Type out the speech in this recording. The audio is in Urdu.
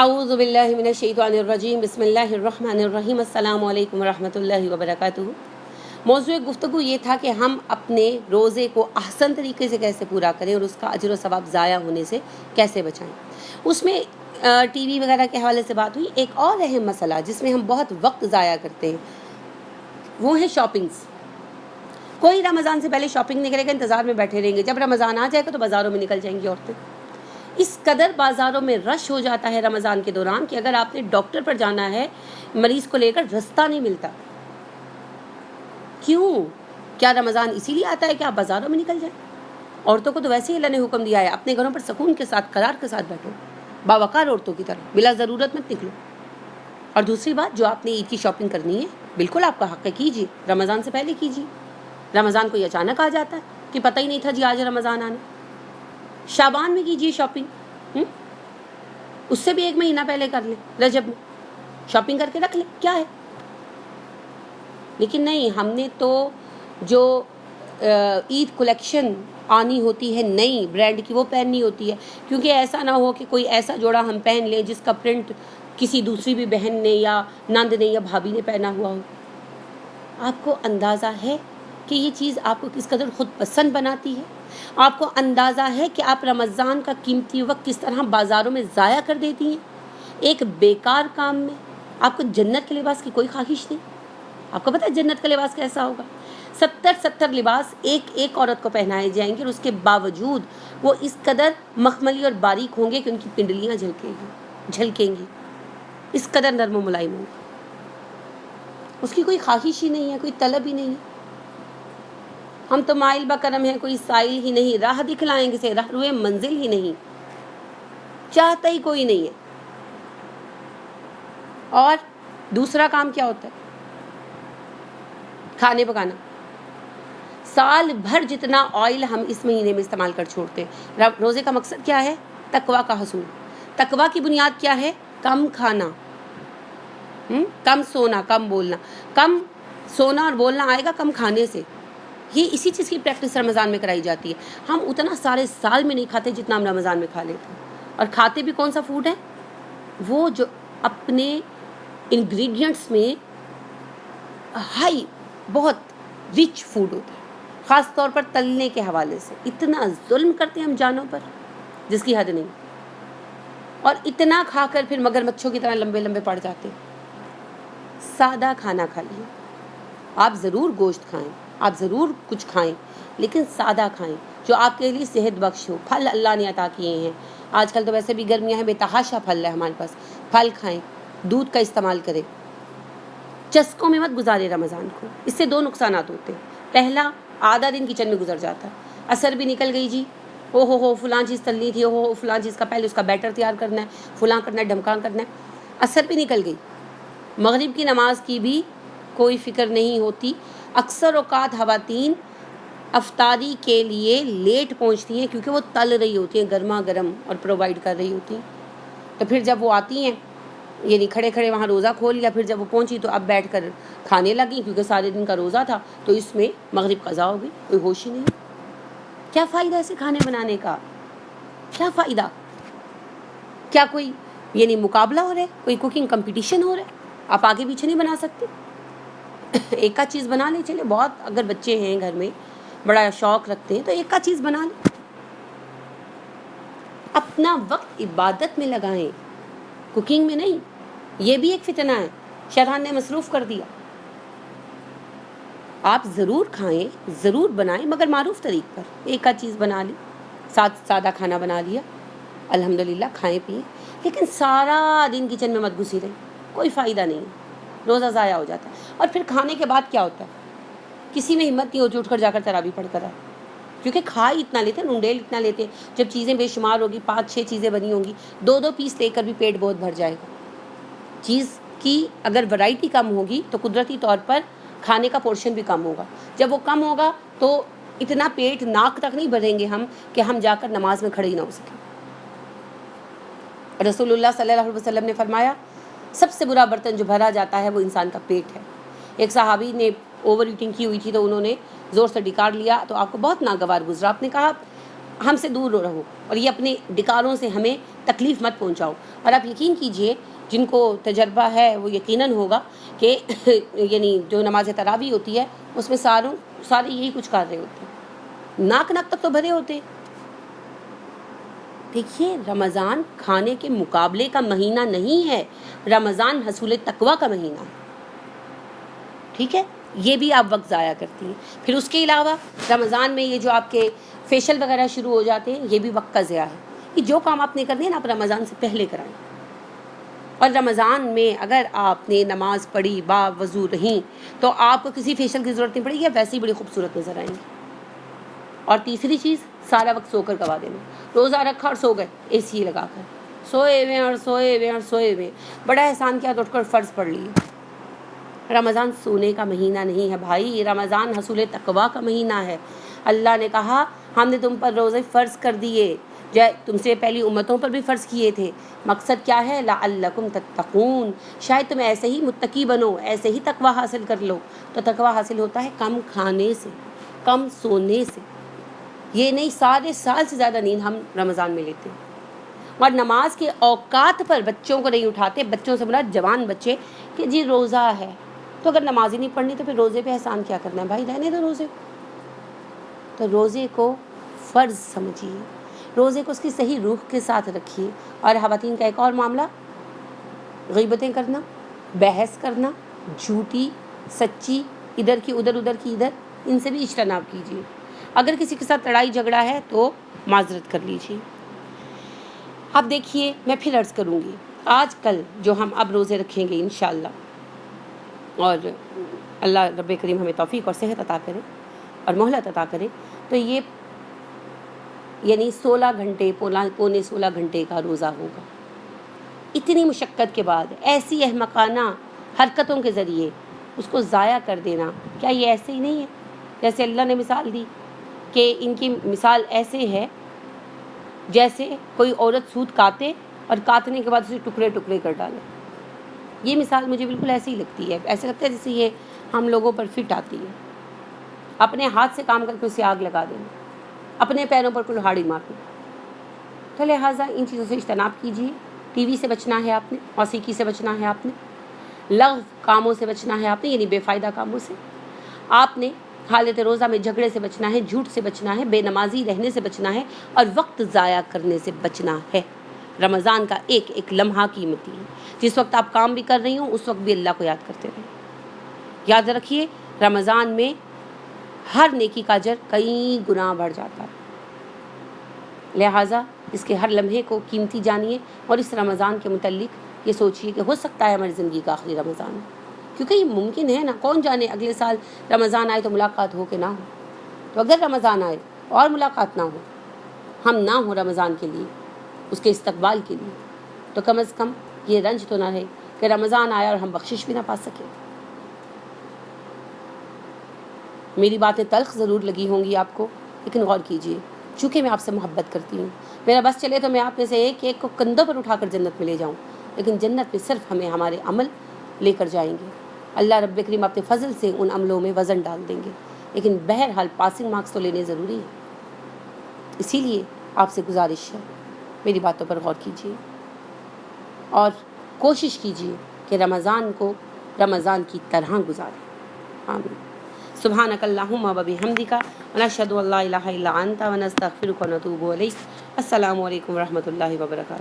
اعوذ باللہ من الشیطان الرجیم بسم اللہ الرحمن الرحیم السلام علیکم ورحمۃ اللہ وبرکاتہ۔ موضوع گفتگو یہ تھا کہ ہم اپنے روزے کو احسن طریقے سے کیسے پورا کریں اور اس کا اجر و ثواب ضائع ہونے سے کیسے بچائیں۔ اس میں ٹی وی وغیرہ کے حوالے سے بات ہوئی۔ ایک اور اہم مسئلہ جس میں ہم بہت وقت ضائع کرتے ہیں وہ ہے شاپنگز۔ کوئی رمضان سے پہلے شاپنگ نہیں کرے گا، انتظار میں بیٹھے رہیں گے، جب رمضان آ جائے گا تو بازاروں میں نکل جائیں گی عورتیں۔ اس قدر بازاروں میں رش ہو جاتا ہے رمضان کے دوران کہ اگر آپ نے ڈاکٹر پر جانا ہے مریض کو لے کر رستہ نہیں ملتا۔ کیوں؟ کیا رمضان اسی لیے آتا ہے کہ آپ بازاروں میں نکل جائیں؟ عورتوں کو تو ویسے ہی اللہ نے حکم دیا ہے اپنے گھروں پر سکون کے ساتھ قرار کے ساتھ بیٹھو، باوقار عورتوں کی طرح، بلا ضرورت مت نکلو۔ اور دوسری بات، جو آپ نے عید کی شاپنگ کرنی ہے بالکل آپ کا حق ہے، کیجیے، رمضان سے پہلے کیجیے۔ رمضان کوئی اچانک آ جاتا ہے کہ پتہ ہی نہیں تھا جی آج رمضان آنا۔ شعبان میں کیجیے شاپنگ، اس سے بھی 1 مہینہ پہلے کر لیں، رجب میں شاپنگ کر کے رکھ لیں، کیا ہے۔ لیکن نہیں، ہم نے تو جو عید کلیکشن آنی ہوتی ہے نئی برانڈ کی وہ پہننی ہوتی ہے، کیونکہ ایسا نہ ہو کہ کوئی ایسا جوڑا ہم پہن لیں جس کا پرنٹ کسی دوسری بھی بہن نے یا نند نے یا بھابھی نے پہنا ہوا ہو۔ آپ کو اندازہ ہے کہ یہ چیز آپ کو کس قدر خود پسند بناتی ہے؟ آپ کو اندازہ ہے کہ آپ رمضان کا قیمتی وقت کس طرح بازاروں میں ضائع کر دیتی ہیں ایک بیکار کام میں؟ آپ کو جنت کے لباس کی کوئی خواہش نہیں؟ آپ کو پتہ ہے جنت کا لباس کیسا ہوگا؟ 70 لباس ایک عورت کو پہنائے جائیں گے اور اس کے باوجود وہ اس قدر مخملی اور باریک ہوں گے کہ ان کی پنڈلیاں جھلکیں گی، اس قدر نرم و ملائم ہوں گے۔ اس کی کوئی خواہش ہی نہیں ہے، کوئی طلب ہی نہیں ہے۔ ہم تو مائل بکرم ہیں، کوئی سائل ہی نہیں، راہ دکھلائیں گے سے راہ روئے منزل ہی نہیں، چاہتا ہی کوئی نہیں ہے۔ اور دوسرا کام کیا ہوتا ہے؟ کھانے پکانا۔ سال بھر جتنا آئل ہم اس مہینے میں استعمال کر چھوڑتے ہیں۔ روزے کا مقصد کیا ہے؟ تقویٰ کا حصول۔ تقویٰ کی بنیاد کیا ہے؟ کم کھانا، کم سونا، کم بولنا۔ کم سونا اور بولنا آئے گا کم کھانے سے۔ یہ اسی چیز کی پریکٹس رمضان میں کرائی جاتی ہے۔ ہم اتنا سارے سال میں نہیں کھاتے جتنا ہم رمضان میں کھا لیتے ہیں۔ اور کھاتے بھی کون سا فوڈ ہے؟ وہ جو اپنے انگریڈینٹس میں ہائی، بہت رچ فوڈ ہوتا ہے، خاص طور پر تلنے کے حوالے سے۔ اتنا ظلم کرتے ہیں ہم جانوں پر جس کی حد نہیں، اور اتنا کھا کر پھر مگر مچھوں کی طرح لمبے لمبے پڑ جاتے ہیں۔ سادہ کھانا کھائیے، آپ ضرور گوشت کھائیں، آپ ضرور کچھ کھائیں، لیکن سادہ کھائیں جو آپ کے لیے صحت بخش ہو۔ پھل اللہ نے عطا کیے ہیں، آج کل تو ویسے بھی گرمیاں ہیں، بے تحاشا پھل ہے ہمارے پاس، پھل کھائیں، دودھ کا استعمال کریں۔ چسکوں میں مت گزارے رمضان کو، اس سے 2 نقصانات ہوتے ہیں۔ پہلا، آدھا دن کچن میں گزر جاتا ہے، عصر بھی نکل گئی جی، ہو فلاں چیز تلنی تھی، ہو فلاں چیز کا پہلے اس کا بیٹر تیار کرنا ہے، فلاں کرنا ہے، ڈھمکاں کرنا ہے، عصر بھی نکل گئی۔ مغرب کی نماز کی بھی کوئی فکر نہیں ہوتی۔ اکثر اوقات خواتین افطاری کے لیے لیٹ پہنچتی ہیں کیونکہ وہ تل رہی ہوتی ہیں گرما گرم اور پرووائڈ کر رہی ہوتی ہیں۔ تو پھر جب وہ آتی ہیں، یعنی کھڑے کھڑے وہاں روزہ کھول لیا، پھر جب وہ پہنچی تو اب بیٹھ کر کھانے لگی کیونکہ سارے دن کا روزہ تھا، تو اس میں مغرب قضا ہو گئی، کوئی ہوش ہی نہیں۔ کیا فائدہ ایسے کھانے بنانے کا؟ کیا فائدہ؟ کیا کوئی یعنی مقابلہ ہو رہا ہے، کوئی کوکنگ کمپٹیشن ہو رہا ہے؟ آپ آگے پیچھے نہیں بنا سکتے؟ ایک کا چیز بنا لیں، چلے بہت، اگر بچے ہیں گھر میں بڑا شوق رکھتے ہیں تو ایک کا چیز بنا لیں۔ اپنا وقت عبادت میں لگائیں، کوکنگ میں نہیں۔ یہ بھی ایک فتنہ ہے، شیطان نے مصروف کر دیا۔ آپ ضرور کھائیں، ضرور بنائیں، مگر معروف طریق پر۔ ایک کا چیز بنا لی، سادہ کھانا بنا لیا، الحمدللہ کھائیں پئیں، لیکن سارا دن کچن میں مت گھسی رہیں، کوئی فائدہ نہیں، روزہ ضائع ہو جاتا ہے۔ اور پھر کھانے کے بعد کیا ہوتا ہے؟ کسی میں ہمت نہیں ہوتی اٹھ کر جا کر تراویح پڑھ کر آئے، کیونکہ کھا ہی اتنا لیتے ہیں، نونڈیل اتنا لیتے ہیں۔ جب چیزیں بے شمار ہوگی، 5-6 چیزیں بنی ہوں گی، 2 پیس لے کر بھی پیٹ بہت بھر جائے گا۔ چیز کی اگر ورائٹی کم ہوگی تو قدرتی طور پر کھانے کا پورشن بھی کم ہوگا۔ جب وہ کم ہوگا تو اتنا پیٹ ناک تک نہیں بھریں گے ہم کہ ہم جا کر نماز میں کھڑے ہی نہ ہو سکیں۔ رسول اللہ صلی اللہ علیہ وسلم نے فرمایا، سب سے برا برتن جو بھرا جاتا ہے وہ انسان کا پیٹ ہے۔ ایک صحابی نے اوور ایٹنگ کی ہوئی تھی تو انہوں نے زور سے ڈکار لیا تو آپ کو بہت ناگوار گزرا۔ آپ نے کہا ہم سے دور رہو، اور یہ اپنے ڈکاروں سے ہمیں تکلیف مت پہنچاؤ. اور آپ یقین کیجئے جن کو تجربہ ہے وہ یقیناً ہوگا کہ یعنی جو نماز تراویح ہوتی ہے اس میں سارے یہی کچھ کر رہے ہوتے ہیں, ناک تک تو بھرے ہوتے. دیکھیے رمضان کھانے کے مقابلے کا مہینہ نہیں ہے, رمضان حصول تقویٰ کا مہینہ ہے. ٹھیک ہے, یہ بھی آپ وقت ضائع کرتی ہیں. پھر اس کے علاوہ رمضان میں یہ جو آپ کے فیشل وغیرہ شروع ہو جاتے ہیں, یہ بھی وقت کا ضیاع ہے. کہ جو کام آپ نے کرنے ہیں نا آپ رمضان سے پہلے کرائیں. اور رمضان میں اگر آپ نے نماز پڑھی با وضو رہیں تو آپ کو کسی فیشل کی ضرورت نہیں پڑے گی, ویسے ہی بڑی خوبصورت نظر آئیں گی. اور تیسری چیز, سارا وقت سو کر گوا دینا. روزہ رکھا اور سو گئے اے سی لگا کر, سوئے ہوئے. بڑا احسان کیا تو اٹھ کر فرض پڑھ لیے. رمضان سونے کا مہینہ نہیں ہے بھائی, رمضان حصول تقویٰ کا مہینہ ہے. اللہ نے کہا ہم نے تم پر روزے فرض کر دیے, جو تم سے پہلی امتوں پر بھی فرض کیے تھے. مقصد کیا ہے؟ لعلکم تتقون, شاید تم ایسے ہی متقی بنو, ایسے ہی تقویٰ حاصل کر لو. تو تقویٰ حاصل ہوتا ہے کم کھانے سے, کم سونے سے. یہ نہیں سارے سال سے زیادہ نیند ہم رمضان میں لیتے ہیں. اور نماز کے اوقات پر بچوں کو نہیں اٹھاتے. بچوں سے مراد جوان بچے, کہ جی روزہ ہے تو اگر نماز ہی نہیں پڑھنی تو پھر روزے پہ احسان کیا کرنا ہے بھائی, رہنے دو روزے. تو روزے کو فرض سمجھیے, روزے کو اس کی صحیح روح کے ساتھ رکھیے. اور خواتین کا ایک اور معاملہ, غیبتیں کرنا, بحث کرنا, جھوٹی سچی, ادھر کی ادھر, ان سے بھی اجتناب کیجیے. اگر کسی کے ساتھ لڑائی جھگڑا ہے تو معذرت کر لیجیے. اب دیکھیے میں پھر عرض کروں گی, آج کل جو ہم اب روزے رکھیں گے انشاءاللہ, اور اللہ رب کریم ہمیں توفیق اور صحت عطا کرے اور مہلت عطا کرے, تو یہ یعنی 16 گھنٹے پونے 16 گھنٹے کا روزہ ہوگا. اتنی مشقت کے بعد ایسی احمقانہ حرکتوں کے ذریعے اس کو ضائع کر دینا, کیا یہ ایسے ہی نہیں ہے جیسے اللہ نے مثال دی؟ کہ ان کی مثال ایسے ہے جیسے کوئی عورت سوت کاتے اور کاٹنے کے بعد اسے ٹکڑے ٹکڑے کر ڈالے. یہ مثال مجھے بالکل ایسی ہی لگتی ہے. ایسے لگتا ہے جیسے یہ ہم لوگوں پر فٹ آتی ہے. اپنے ہاتھ سے کام کر کے اسے آگ لگا دینا, اپنے پیروں پر کلہاڑی مارنا. تو لہٰذا ان چیزوں سے اجتناب کیجیے. ٹی وی سے بچنا ہے آپ نے, موسیقی سے بچنا ہے آپ نے, لغو کاموں سے بچنا ہے آپ نے, یعنی بے فائدہ کاموں سے. آپ نے حالت روزہ میں جھگڑے سے بچنا ہے, جھوٹ سے بچنا ہے, بے نمازی رہنے سے بچنا ہے, اور وقت ضائع کرنے سے بچنا ہے. رمضان کا ایک ایک لمحہ قیمتی ہے. جس وقت آپ کام بھی کر رہی ہوں اس وقت بھی اللہ کو یاد کرتے رہیں. یاد رکھیے رمضان میں ہر نیکی کا اجر کئی گنا بڑھ جاتا ہے. لہٰذا اس کے ہر لمحے کو قیمتی جانیے, اور اس رمضان کے متعلق یہ سوچیے کہ ہو سکتا ہے ہماری زندگی کا آخری رمضان ہے. کیونکہ یہ ممکن ہے نا, کون جانے اگلے سال رمضان آئے تو ملاقات ہو کہ نہ ہو. تو اگر رمضان آئے اور ملاقات نہ ہو, ہم نہ ہوں رمضان کے لیے, اس کے استقبال کے لیے, تو کم از کم یہ رنج تو نہ رہے کہ رمضان آیا اور ہم بخشش بھی نہ پا سکیں. میری باتیں تلخ ضرور لگی ہوں گی آپ کو, لیکن غور کیجیے, چونکہ میں آپ سے محبت کرتی ہوں. میرا بس چلے تو میں آپ میں سے ایک کو کندھوں پر اٹھا کر جنت میں لے جاؤں, لیکن جنت میں صرف ہمیں ہمارے عمل لے کر جائیں گے. اللہ رب کریم اپنے فضل سے ان عملوں میں وزن ڈال دیں گے, لیکن بہرحال پاسنگ مارکس تو لینے ضروری ہے. اسی لیے آپ سے گزارش ہے, میری باتوں پر غور کیجیے اور کوشش کیجیے کہ رمضان کو رمضان کی طرح گزاریں. آمین. سبحانک اللہم و بحمدک ونشہد ان لا الہ الا انت ونستغفرک ونتوب الیک. السلام علیکم ورحمۃ اللہ وبرکاتہ.